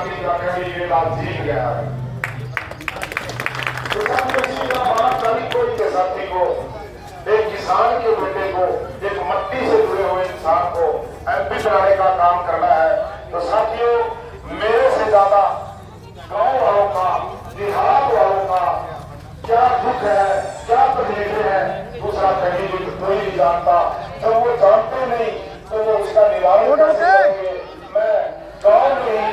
Party का candidate आज जीत गया है। कोई के साथी को, एक किसान के बेटे को, एक मट्टी से जुड़े हुए इंसान को एमपी बनाने का काम करना है। तो साथियों, मेरे से ज्यादा गांव वालों का, देहात वालों का क्या दुख है, क्या तकलीफें हैं, दूसरा कैंडिडेट कोई नहीं जानता। जब वो जानते नहीं तो वो उसका निवारण कैसे करेंगे। मैं गांव में ही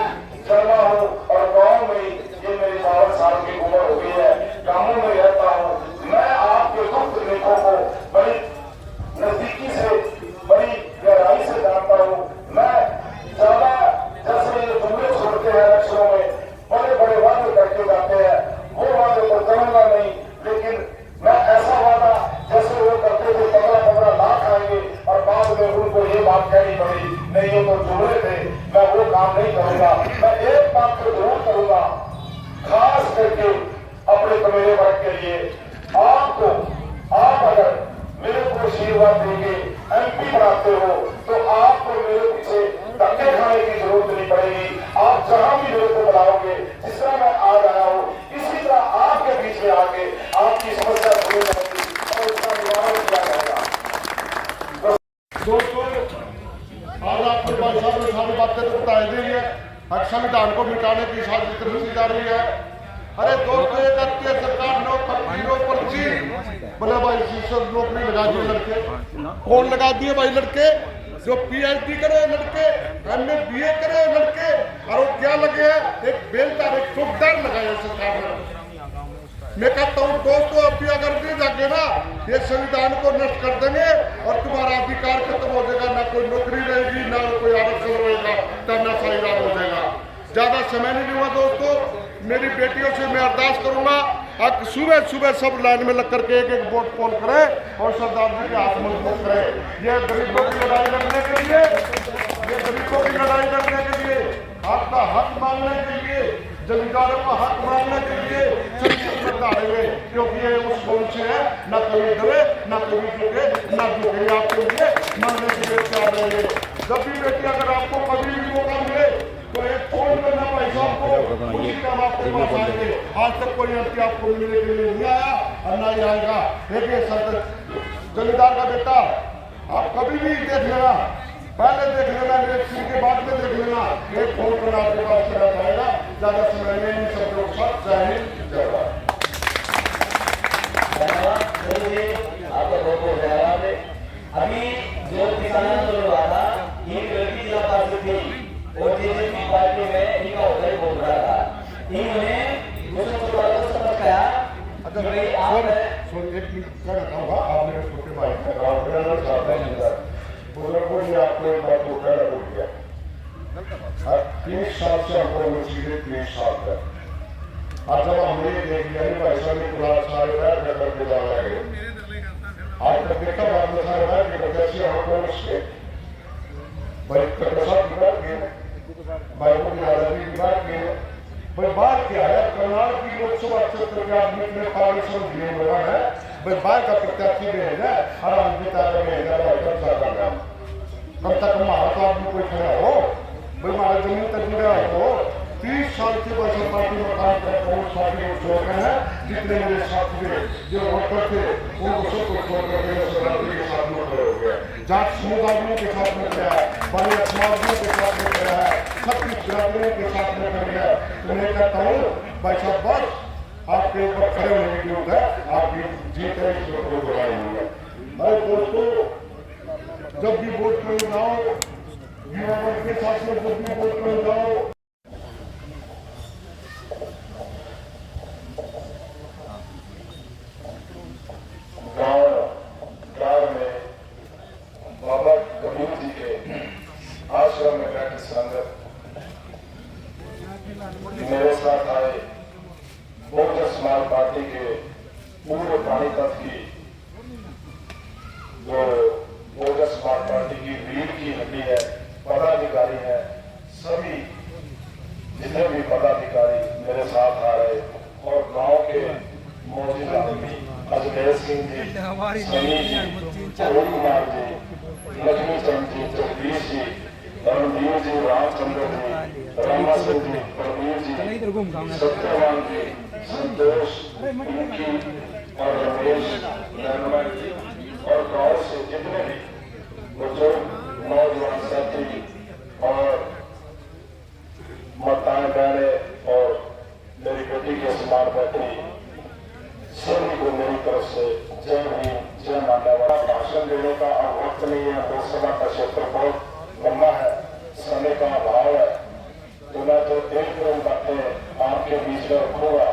जन्मा हूँ और गांव में ही ये मेरी 52 साल की उम्र हो गई है, गांवों में रहता हूँ। मैं आपके दुख तकलीफों को बड़ी नजदीकी से, बड़ी गहराई से जानता हूँ। मैं ज्यादा जैसे ये जुमले छोड़ते हैं इलेक्शनों में, बड़े बड़े वादे करके जाते हैं, वो वादे तो करूंगा नहीं, लेकिन मैं ऐसा वादा जैसे वो करते थे 15-15 लाख आएंगे और बाद में उनको ये बात कहनी पड़ी, नहीं ये तो जुमले थे, मैं वो काम नहीं करूंगा। मैं एक बात तो जरूर करूंगा, खास करके अपने कमेरे वर्ग के लिए। आपको, आप अगर मेरे को आशीर्वाद देंगे, एमपी बनाते हो, तो आपको मेरे पीछे धक्के खाने की जरूरत नहीं पड़ेगी। आप जहां भी मेरे को बुलाओगे, जिस तरह मैं आ रहा हूं, इसी तरह आपके बीच में आके आपकी समस्या सुनी जाएगी और उसका निवारण किया जाएगा। दोस्तों, आज आपके पास सारी बातें तो बताई दी है। संविधान को मिटाने की साजिश रची जा रही है। अरे दोस्तों, ये करती है सरकार नौकरियों पर बोले भाई शिक्षक नौकरी लगा दिए लड़के। कौन लगा दिए भाई लड़के? जो पीएचडी करे लड़के, एमए बीए करे लड़के, और वो क्या लगे हैं, एक बेलदार, एक चौकीदार लगाया सरकार ने। मैं कहता हूँ दोस्तों, अभी अगर नहीं जागे ना, ये संविधान को नष्ट कर देंगे और तुम्हारा अधिकार खत्म हो जाएगा। ना कोई नौकरी रहेगी, ना कोई आरक्षण रहेगा, तानाशाही राज हो जाएगा। ज्यादा समय नहीं हुआ दोस्तों, मेरी बेटियों से मैं अरदास करूंगा, अब सुबह सुबह सब लाइन में लग करके एक एक वोट पोल करें और सरदार जी के हाथ मजबूत करें। ये गरीबों की लड़ाई लड़ने के लिए, ये गरीबों की लड़ाई लड़ने के लिए, आपका हक मांगने के लिए, जमींदारों का हक मांगने के लिए लड़ेंगे, क्योंकि ये उस कौन से है, न कभी डरे, न कभी झुके, न झुके, आपके लिए मांगने के लिए तैयार रहेंगे। जब भी बेटी, अगर आपको कभी भी मौका मिले तो एक फोन करना भाई साहब को, उसी काम आपके पास आएंगे। आज तक कोई एमपी आपको मिलने के लिए नहीं आया और ना ही आएगा। देखिए जमींदार का बेटा, आप कभी भी देख लेना, पहले देख लेना, इलेक्शन के बाद में देख लेना, एक फोन करना आपके पास चला जाएगा। ज्यादा समय नहीं, सब लोग साथ जाए। आपका बहुत बहुत धन्यवाद। अभी जो किसान आंदोलन हुआ था, ये लड़की जिला पार्षद थी और जेजेपी पार्टी में इनका होता ही बहुत बड़ा था। इन्होंने मुझे थोड़ा सा समझ आया। अच्छा सॉरी, एक मिनट कहना चाहूँगा, आपने छोटे भाई आपको एक बात को कहना भूल गया। 30 साल से हमको मुश्किल 30 साल तक, और जब हमने देख लिया भाई साहब ने पूरा सारे पैर करके जा रहे हैं, आज तक देखा बात में सारे पैर के कैसे हमको मुश्किल भाई कटसा बिगाड़ गए, भाई को आजादी बिगाड़ गए। भाई बात क्या है, करनाल की लोकसभा क्षेत्र के आदमी में 500 दिए हुआ है, भाई बाहर का प्रत्याशी भेजा और अंकिता भेजा कब तक हमारा तो आदमी कोई खड़ा हो, भाई हमारा जमीन तक जुड़ा हो। 30 साल से बस पार्टी में काम करते हैं, साथी लोग छोड़ रहे हैं, जितने मेरे साथी जो वर्कर थे उनको सबको छोड़ करके के साथ में खड़े हो गए। जाट समुदायों के साथ में खड़ा है, बड़े समाजियों के साथ में खड़ा है, सबकी बिरादरियों के साथ में खड़ा है। तो मैं कहता हूँ भाई साहब, बस आपके ऊपर खड़े होने की जरूरत है, आपकी जीत है, इसमें कोई बुराई नहीं है। भाई दोस्तों, जब भी वोट करने जाओ, युवा वर्ग के साथ में जब भी वोट करने जाओ, बाबा कबीर जी के आश्रम में बैठी संगत, मेरे साथ आए बहुजन समाज पार्टी के पूर्व पानीपत की, जो बहुजन समाज पार्टी की रीढ़ की हड्डी है, पदाधिकारी है, सभी जितने भी पदाधिकारी मेरे साथ आ रहे और गांव के मौजूद आदमी अजमेर सिंह जी, सनी जी, अरुण कुमार जी, लक्ष्मी चंद जी, जगदीश जी, रणवीर जी, रामचंद्र जी, रामा सिंह जी, परवीर जी, सत्यवान जी, संतोष मुखी और रमेश नरमन जी और गांव से जितने भी बुजुर्ग नौजवान साथी और माताएं बहनें और मेरी बेटी के समान बैठी सभी को मेरी तरफ से जय भीम जय माता। भाषण देने का अब वक्त नहीं है, लोकसभा का क्षेत्र बहुत लंबा है, समय का अभाव है, तो मैं तो एक दो बातें आपके बीच में रखूंगा।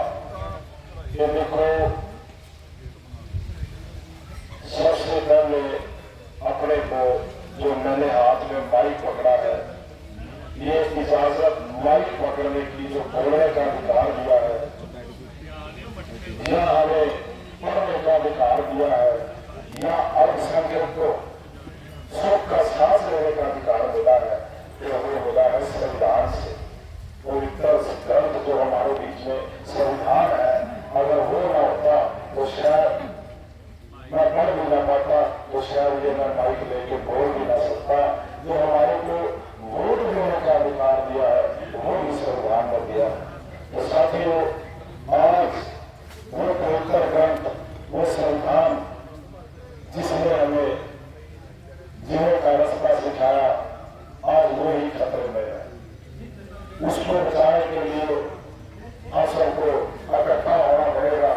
ये देखो, सबसे पहले अपने को जो मैंने हाथ में माइक पकड़ा है, ये इजाजत माइक पकड़ने की जो बोलने का अधिकार दिया है, या हमें पढ़ने का अधिकार दिया है, या अल्पसंख्यक को सुख का सांस लेने का अधिकार मिला है, जो हमें मिला है संविधान से। पवित्र ग्रंथ जो हमारे बीच में संविधान है, अगर वो ना होता तो शायद मैं पढ़ भी ना पाता, तो शायद ये मैं माइक लेके बोल भी ना सकता। जो हमारे को वोट देने का अधिकार दिया है, वो भी संविधान ने दिया। तो साथियों, आज वो पवित्र ग्रंथ, वो संविधान जिसने हमें जीने का रास्ता सिखाया, आज वो ही खतरे में है। उसको बचाने के लिए हम सबको इकट्ठा होना पड़ेगा।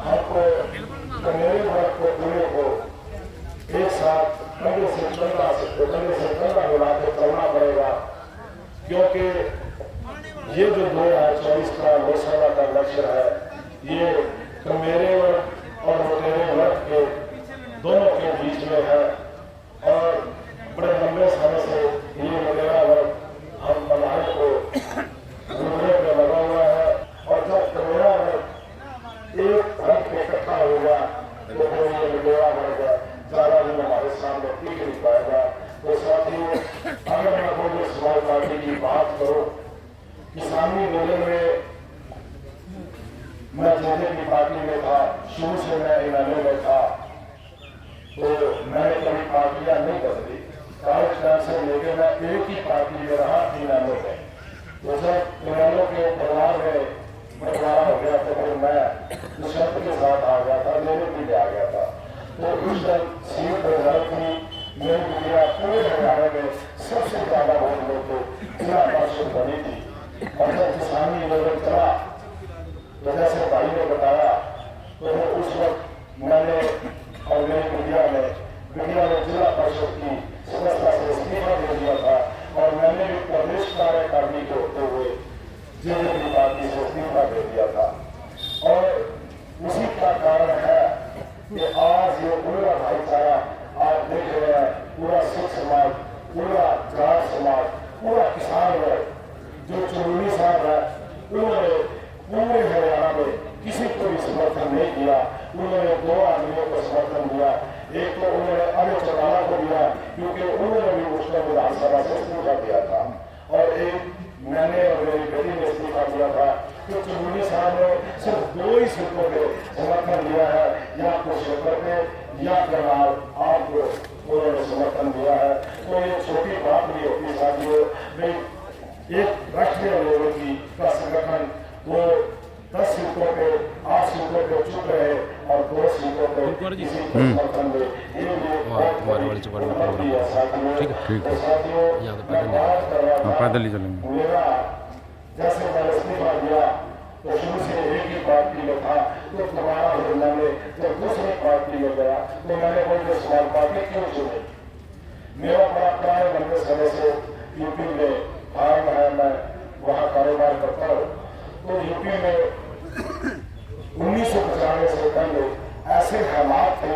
हमको कमेरे वर्ग को पूरे को एक साथ कंधे से कंधा मिला के चलना पड़ेगा, क्योंकि ये जो 2024 का लोकसभा का लक्ष्य है, ये कमेरे वर्ग और मोटेरे वर्ग के दोनों के बीच में है। और बड़े लंबे समय से ये मोटेरा वर्ग हम बनाने को ढूंढने में लगा हुआ है, और जब कमेरा वर्ग एक वर्ग में इकट्ठा होगा तो फिर ये मोटेरा वर्ग ज्यादा दिन हमारे सामने टिक नहीं पाएगा। तो साथियों, अगर मैं बहुजन समाज पार्टी की बात करूं, किसानी मेले में मैं जेजेपी पार्टी में था, शुरू से मैं इनामे में था, तो मैंने कभी पार्टियां नहीं बदली। कॉलेज टाइम से लेकर मैं एक ही पार्टी में रहा, इनामे में। तो जब इनामों के परिवार में बंटवारा हो गया, तो फिर मैं दुष्यंत के साथ आ गया था, मेरे भी आ गया था। तो उस दिन सीट थी, मेरी बिटिया पूरे हरियाणा में सबसे ज्यादा वोट लेके जिला पार्षद बनी थी। और जब किसानी आंदोलन चला, तो जैसे भाई ने बताया, तो उस वक्त मैंने और मेरी बिटिया ने जिला परिषद की सदस्यता से इस्तीफा दे दिया था, और मैंने भी प्रदेश कार्यकारिणी के होते हुए जेजेपी पार्टी से इस्तीफा दे दिया था। और उसी का कारण है कि आज ये पूरा भाईचारा आप देख रहे हैं, पूरा सिख समाज, पूरा जाट समाज, पूरा किसान वर्ग, जो चुनौनी साहब है, उन्होंने पूरे हरियाणा में किसी को भी समर्थन नहीं किया। उन्होंने दो आदमियों को समर्थन दिया। एक तो उन्होंने अमित चौटाला को दिया, क्योंकि उन्होंने भी उसका विधानसभा से इस्तीफा दिया था, और एक मैंने और मेरी बेटी ने इस्तीफा दिया था। तो चुनौनी साहब ने सिर्फ दो ही सीटों पे समर्थन दिया है, या कुरुक्षेत्र पे या करनाल, आपको उन्होंने समर्थन दिया है। तो ये छोटी बात नहीं होती साथियों। एक राष्ट्रीय लेवल का संगठन वो 10 सीटों पे 8 सीटों पे चुप रहे, और 2 सीटों पे किसी को समर्थन दे, ये साथियों पैदल ही चलेंगे। मेरा जैसे मैंने इस्तीफा दिया, तो शुरू से एक ही पार्टी में था, तो दोबारा फिर मैंने जब दूसरी पार्टी में गया, तो मैंने बहुजन समाज पार्टी क्यों चुनी? मेरा बड़ा प्यार लंबे समय से यूपी में फार्म है, मैं वहाँ कारोबार करता हूँ। तो यूपी में 1995 से पहले ऐसे हालात थे,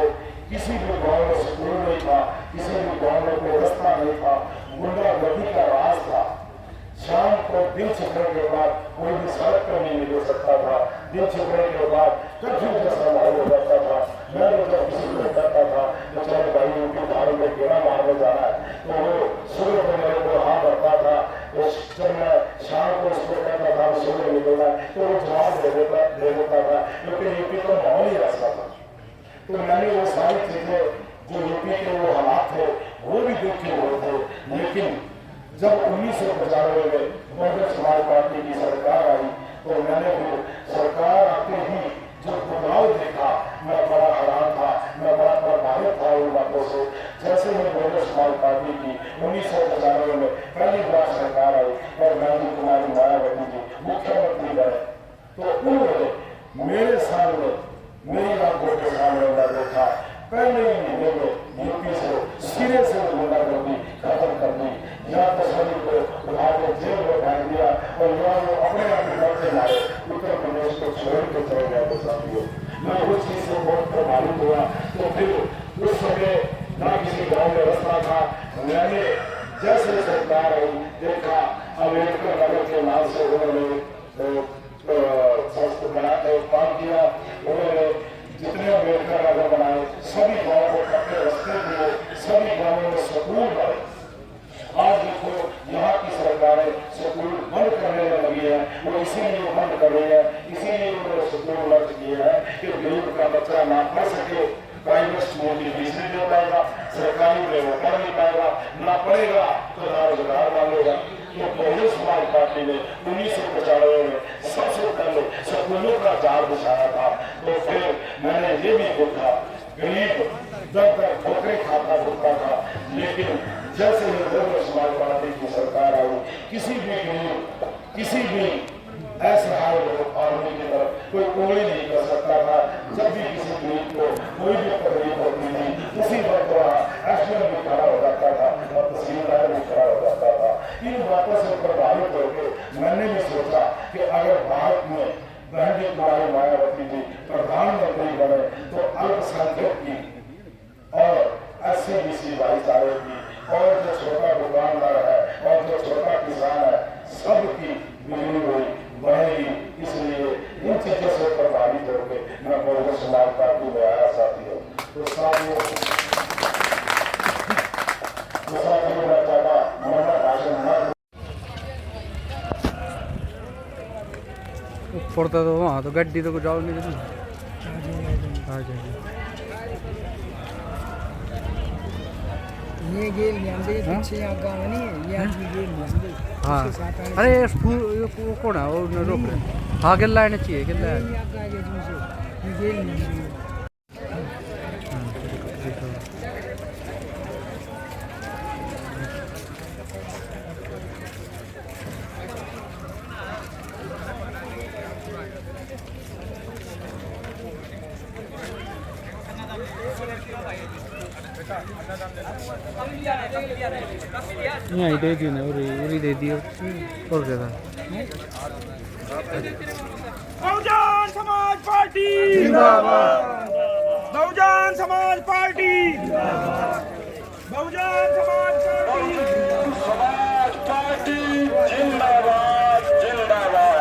किसी भी गांव में स्कूल नहीं था, किसी भी गांव में कोई रास्ता नहीं था, गुंडागर्दी का राज था। शाम को दिन छिपने के बाद कोई भी सड़क पर नहीं निकल सकता था। दिन छिपने के बाद कर्फ्यू जैसा माहौल हो जाता था। मैं जब किसी को कहता था तो चलो भाई यूपी धारों में गेड़ा मारने जाना है, तो वो सुबह को मेरे को हाँ भरता था। तो जब मैं शाम को उसको कहता था सुबह निकलना है, तो वो जवाब दे देता था, क्योंकि यूपी का माहौल ही ऐसा था। तो मैंने वो सारी चीजें जो यूपी के वो हालात थे वो भी देखे हुए थे, लेकिन जब 1995 में बहुजन समाज पार्टी की सरकार आई तो मैंने फिर सरकार आते ही जो बदलाव देखा, मैं बड़ा हैरान था, मैं बड़ा प्रभावित था उन बातों से। जैसे ही बहुजन समाज पार्टी की 1995 में पहली बार सरकार आई और गांधी कुमारी मायावती जी मुख्यमंत्री बने, तो उन्होंने मेरे सामने, मेरी आंखों के सामने मैं देखा, पहले ही महीने में यूपी से सिरे से गुंडागर्दी खत्म कर दी। यहाँ तो सभी को उठा के जेल में डाल दिया और यहाँ वो अपने आप लड़ते मारे उत्तर प्रदेश को छोड़ के चले गए। तो साथियों, मैं उस चीज से बहुत प्रभावित हुआ। तो फिर उस समय ना किसी गाँव में रास्ता था, मैंने जैसे सरकार आई देखा अम्बेडकर नगर के नाम से उन्होंने संस्था बना के काम किया। उन्होंने जितने अम्बेडकर नगर बनाए, सभी गाँव को पक्के रास्ते दिए, सभी गाँवों में स्कूल बनाए। आज देखो यहाँ की सरकारें स्कूल बंद करने में लगी है, वो इसीलिए बंद कर रही है, इसीलिए उन्होंने स्कूल बंद किए हैं कि गरीब का बच्चा ना पढ़ सके, प्राइवेट स्कूल की फीस नहीं दे पाएगा, सरकारी में वो पढ़ नहीं पाएगा, ना पढ़ेगा तो ना रोजगार मांगेगा। तो बहुजन समाज पार्टी ने 1995 में सबसे पहले स्कूलों का जाल बिछाया था। तो फिर मैंने ये भी देखा, गरीब दर दर ठोकरे खाता भुगता था, लेकिन जैसे ही बहुजन समाज पार्टी की सरकार आई, किसी भी गरीब, किसी भी ऐसे आदमी की तरफ कोई उंगली नहीं कर सकता था। जब भी किसी गरीब को कोई भी तकलीफ होती थी, उसी वक्त वहाँ एसडीएम भी खड़ा हो जाता था और तहसीलदार भी खड़ा हो जाता था। इन बातों से प्रभावित होकर मैंने भी सोचा कि अगर भारत में गांधी कुमारी मायावती जी प्रधानमंत्री बने तो अल्पसंख्यक की और SC/BC भाईचारे की और जो छोटा दुकानदार है और जो छोटा किसान है, सबकी बिजली हुई बढ़ेगी। इसलिए इन चीजों से प्रभावित होकर मैं बहुजन समाज पार्टी में आया। साथियों, तो साथियों मैं चाहता मेरा भाषण न पड़ता तो वहाँ तो गड्डी तो जाओ नहीं देती। ये गेल लेंदे पीछे यहाँ गाँव नहीं है, ये आदमी गेल लेंदे। हाँ, अरे वो कौन है वो रोक रहे? हाँ, गिल्ला आने चाहिए, गिल्ला है। ये गेल लेंदे। यहाँ दे दी ना, उरी दे दी और क्या था? बहुजन समाज पार्टी जिंदाबाद, बहुजन समाज पार्टी जिंदाबाद, बहुजन समाज पार्टी जिंदाबाद जिंदाबाद।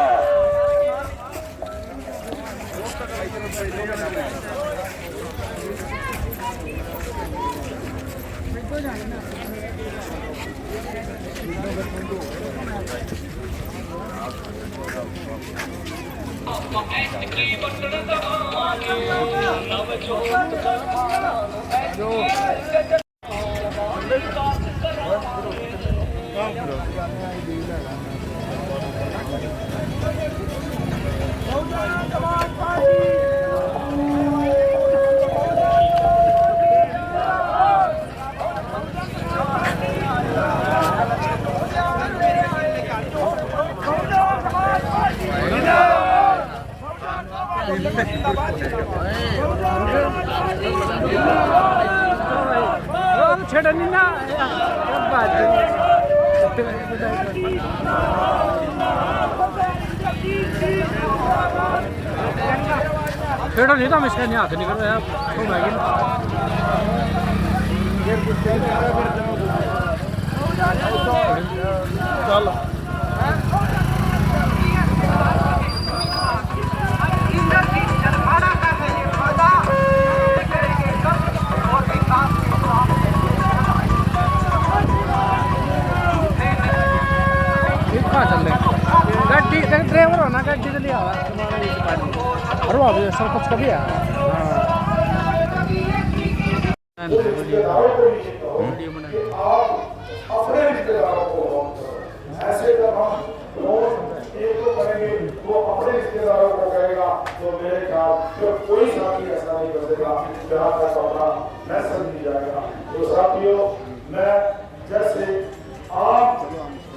छेड़ा नहीं ना छेड़ा नहीं था, मैं इसका नहीं हाथ निकल रहा चलो। गड्डी ड्राइवर होना, गड्डी तो लिया और वो अभी सब कुछ कभी है। अपने रिश्तेदारों को ऐसे जब हम लोग एक को करेंगे वो अपने रिश्तेदारों को करेगा, तो मेरे ख्याल फिर कोई साथी ऐसा नहीं करेगा जहाँ तक अपना मैसेज नहीं जाएगा। तो साथियों, मैं जैसे आप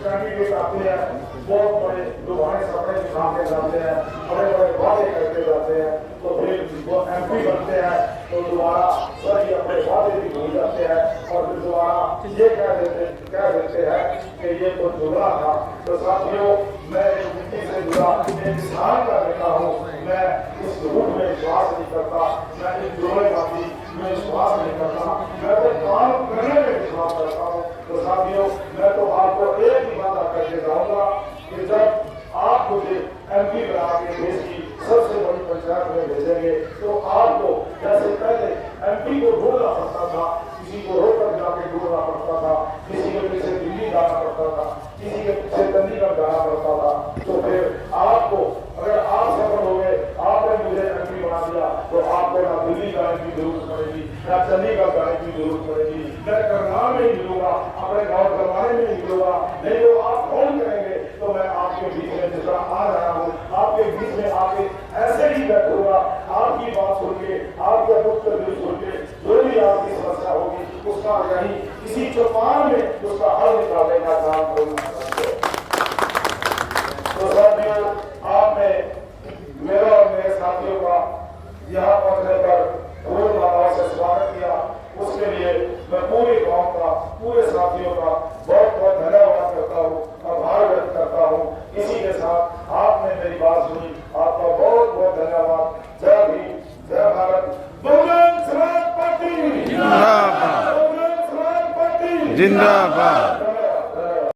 कैंडिडेट आते हैं, बहुत बड़े दुआएं सपने दिखा के जाते हैं, बड़े बड़े वादे करके जाते हैं, तो फिर वो MP बनते हैं तो दोबारा सर ये अपने वादे भी भूल जाते हैं और फिर दोबारा ये कह देते हैं कि ये तो जुड़ा था। तो साथियों, मैं इस मिट्टी से जुड़ा एक किसान का बेटा हूँ, मैं इस झूठ में विश्वास नहीं करता, मैं इस जुड़ेबाजी में विश्वास नहीं करता, मैं तो काम करने में विश्वास करता हूँ। तो साथियों, मैं तो आपको एक ही वादा करके जाऊंगा कि जब आप मुझे MP बना के देश की सबसे बड़ी पंचायत में भेजेंगे तो आपको जैसे पहले MP को ढूंढना पड़ता था, किसी को रोककर जाके ढूंढना पड़ता था, किसी के पीछे दिल्ली जाना पड़ता था, किसी के पीछे चंडीगढ़ जाना पड़ता था, तो फिर आपको अगर आप सफल हो गए, आपने मुझे MP बना दिया, तो आपको ना दिल्ली जाने की जरूरत पड़ेगी, ना चंडीगढ़ जाने की जरूरत पड़ेगी, मैं करनाल में ही मिलूंगा, अपने गाँव करवाने में ही मिलूंगा। नहीं तो आप फोन करेंगे तो मैं आपके बीच में जिस तरह आ रहा हूँ, आपके बीच में आके ऐसे ही बैठूंगा, आपकी बात सुन के, आपके दुख तकलीफ सुन के, जो भी आपकी समस्या होगी उसका यही इसी चौपाल में उसका हल निकालने का काम करूंगा। तो साथियों, आपने मेरा और मेरे साथियों का यहाँ पहुंचने पर पूर्ण भाव से स्वागत किया, उसके लिए मैं पूरे गांव का, पूरे साथियों का बहुत बहुत धन्यवाद करता हूँ, आभार व्यक्त करता हूँ। इसी के साथ आपने मेरी बात सुनी, आपका बहुत बहुत धन्यवाद। जय भीम, जय भारत, बहुजन समाज पार्टी जिंदाबाद, बहुजन समाज पार्टी जिंदाबाद।